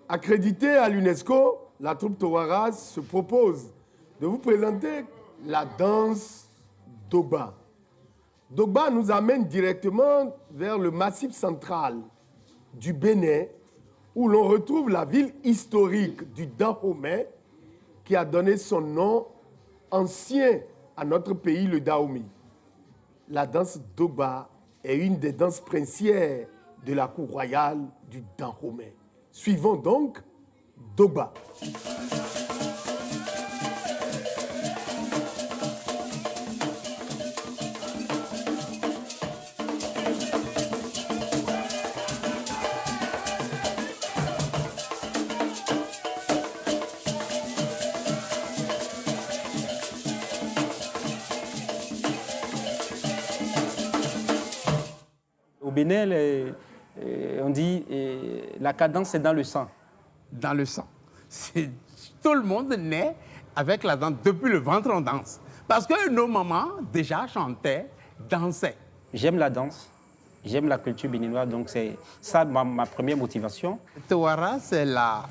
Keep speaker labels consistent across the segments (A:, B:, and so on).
A: Accréditée à l'UNESCO, la troupe Towaras se propose de vous présenter la danse Dogba. Dogba nous amène directement vers le massif central du Bénin, où l'on retrouve la ville historique du Dahomey, qui a donné son nom ancien à notre pays, le Dahomey. La danse Dogba est une des danses princières de la cour royale du Dahomey. Suivons donc Dogba.
B: Au Bénin, on dit la cadence est dans le sang.
C: Dans le sang. Tout le monde naît avec la danse. Depuis le ventre, on danse. Parce que nos mamans déjà chantaient, dansaient.
B: J'aime la danse, j'aime la culture béninoise, donc c'est ça ma première motivation.
C: Tawara, c'est la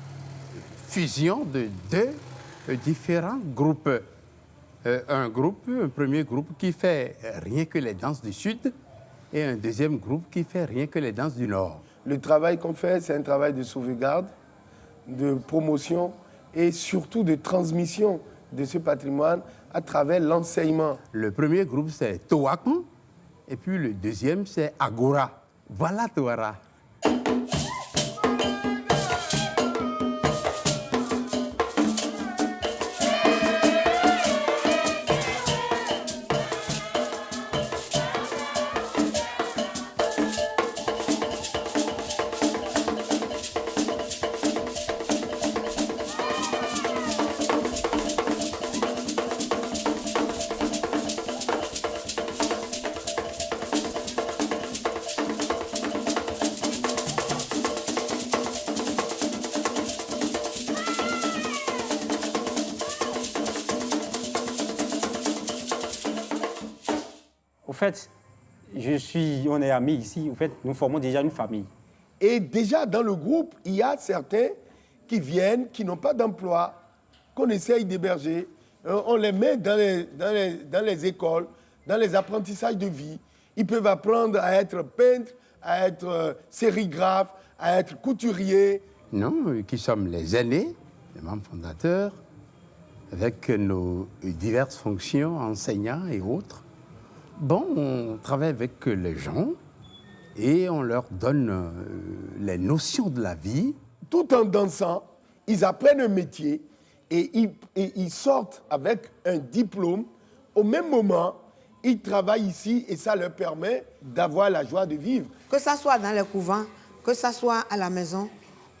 C: fusion de deux différents groupes. Un premier groupe qui fait rien que les danses du Sud et un deuxième groupe qui fait rien que les danses du Nord.
A: Le travail qu'on fait, c'est un travail de sauvegarde, de promotion et surtout de transmission de ce patrimoine à travers l'enseignement.
C: Le premier groupe, c'est Towakan, et puis le deuxième, c'est Agora. Voilà Tawara.
B: Au fait, on est amis ici, au fait, nous formons déjà une famille.
A: Et déjà dans le groupe, il y a certains qui viennent, qui n'ont pas d'emploi, qu'on essaye d'héberger. On les met dans les écoles, dans les apprentissages de vie. Ils peuvent apprendre à être peintre, à être sérigraphe, à être couturier.
C: Nous, qui sommes les aînés, les membres fondateurs, avec nos diverses fonctions, enseignants et autres, bon, on travaille avec les gens et on leur donne les notions de la vie.
A: Tout en dansant, ils apprennent un métier et ils sortent avec un diplôme. Au même moment, ils travaillent ici et ça leur permet d'avoir la joie de vivre.
D: Que ça soit dans les couvents, que ça soit à la maison,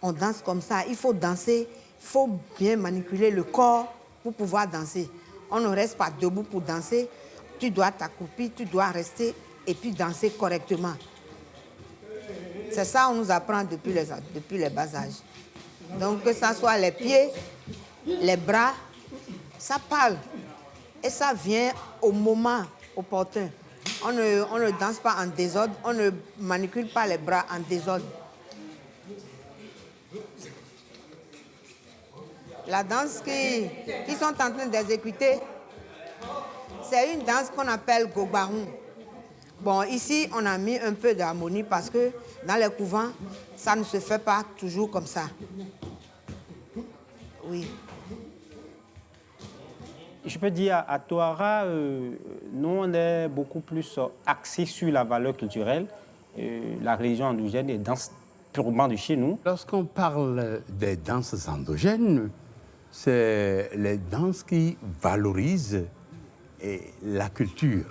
D: on danse comme ça. Il faut danser, il faut bien manipuler le corps pour pouvoir danser. On ne reste pas debout pour danser. Tu dois t'accroupir, tu dois rester et puis danser correctement. C'est ça qu'on nous apprend depuis les bas âges. Donc que ça soit les pieds, les bras, ça parle. Et ça vient au moment opportun. On ne danse pas en désordre, on ne manipule pas les bras en désordre. La danse qu'ils sont en train d'exécuter, c'est une danse qu'on appelle Gogbarou. Bon, ici, on a mis un peu d'harmonie parce que dans les couvents, ça ne se fait pas toujours comme ça. Oui.
B: Je peux dire à Tawara, nous, on est beaucoup plus axés sur la valeur culturelle. La religion endogène est danse purement de chez nous.
C: Lorsqu'on parle des danses endogènes, c'est les danses qui valorisent la culture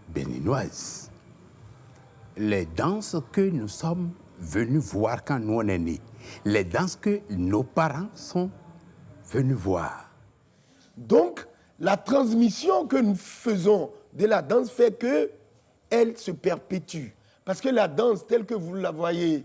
C: béninoise. Les danses que nous sommes venus voir quand nous on est nés. Les danses que nos parents sont venus voir.
A: Donc, la transmission que nous faisons de la danse fait qu'elle se perpétue. Parce que la danse, telle que vous la voyez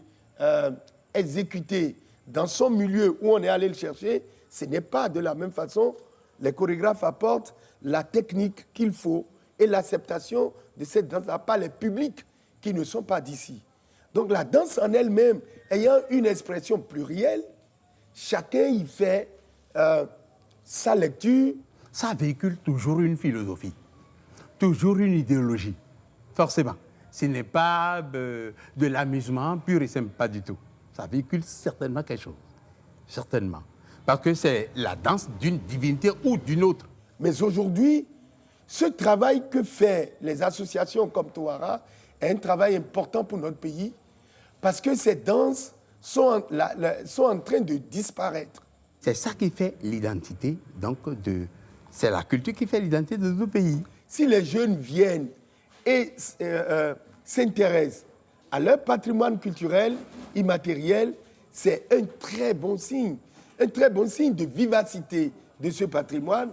A: exécutée dans son milieu où on est allé le chercher, ce n'est pas de la même façon. Les chorégraphes apportent la technique qu'il faut et l'acceptation de cette danse par les publics qui ne sont pas d'ici. Donc la danse en elle-même, ayant une expression plurielle, chacun y fait sa lecture.
C: Ça véhicule toujours une philosophie, toujours une idéologie, forcément. Ce n'est pas de l'amusement pur et simple, pas du tout. Ça véhicule certainement quelque chose, certainement. Parce que c'est la danse d'une divinité ou d'une autre.
A: Mais aujourd'hui, ce travail que font les associations comme Touara est un travail important pour notre pays parce que ces danses sont en train de disparaître.
C: C'est ça qui fait l'identité, donc c'est la culture qui fait l'identité de notre pays.
A: Si les jeunes viennent et s'intéressent à leur patrimoine culturel immatériel, c'est un très bon signe de vivacité de ce patrimoine.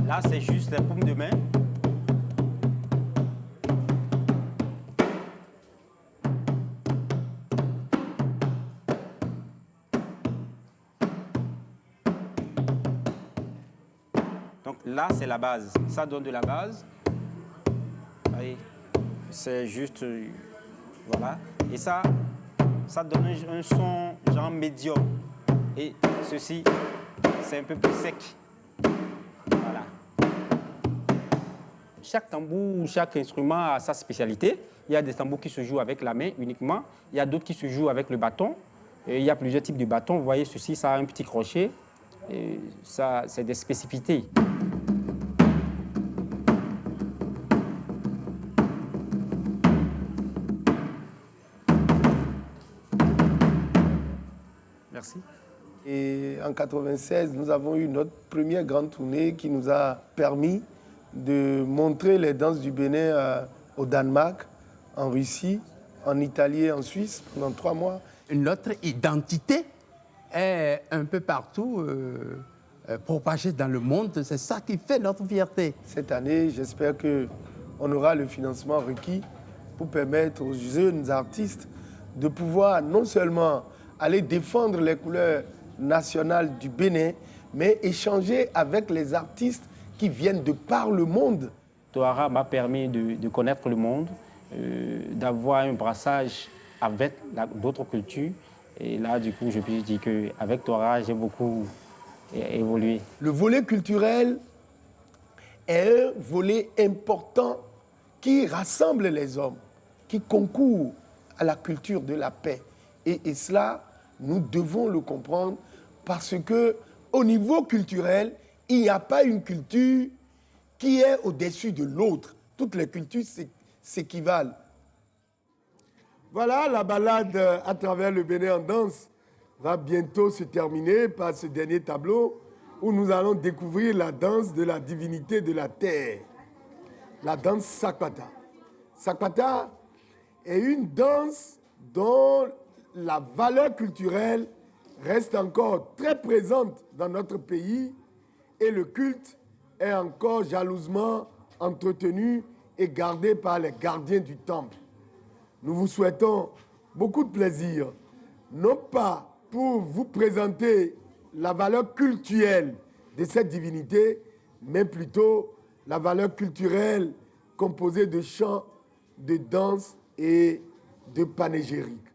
B: Là, c'est juste la paume de main. Donc là, c'est la base. Ça donne de la base. Allez, c'est juste... voilà. Et ça donne un son genre médium. Et ceci, c'est un peu plus sec. Voilà. Chaque tambour, chaque instrument a sa spécialité. Il y a des tambours qui se jouent avec la main uniquement. Il y a d'autres qui se jouent avec le bâton. Et il y a plusieurs types de bâtons. Vous voyez, ceci, ça a un petit crochet. Et ça, c'est des spécificités. Merci.
A: Et en 1996, nous avons eu notre première grande tournée qui nous a permis de montrer les danses du Bénin au Danemark, en Russie, en Italie et en Suisse pendant 3 mois.
C: Notre identité est un peu partout propagée dans le monde. C'est ça qui fait notre fierté.
A: Cette année, j'espère qu'on aura le financement requis pour permettre aux jeunes artistes de pouvoir non seulement aller défendre les couleurs nationales du Bénin, mais échanger avec les artistes qui viennent de par le monde.
B: Touara m'a permis de connaître le monde, d'avoir un brassage avec d'autres cultures. Et là, du coup, je peux dire qu'avec Touara, j'ai beaucoup évolué.
A: Le volet culturel est un volet important qui rassemble les hommes, qui concourt à la culture de la paix. Et cela, nous devons le comprendre parce qu'au niveau culturel, il n'y a pas une culture qui est au-dessus de l'autre. Toutes les cultures s'équivalent. Voilà, la balade à travers le Bénin en danse va bientôt se terminer par ce dernier tableau où nous allons découvrir la danse de la divinité de la terre, la danse Sakwata. Sakwata est une danse dont la valeur culturelle reste encore très présente dans notre pays et le culte est encore jalousement entretenu et gardé par les gardiens du temple. Nous vous souhaitons beaucoup de plaisir, non pas pour vous présenter la valeur cultuelle de cette divinité, mais plutôt la valeur culturelle composée de chants, de danses et de panégyriques.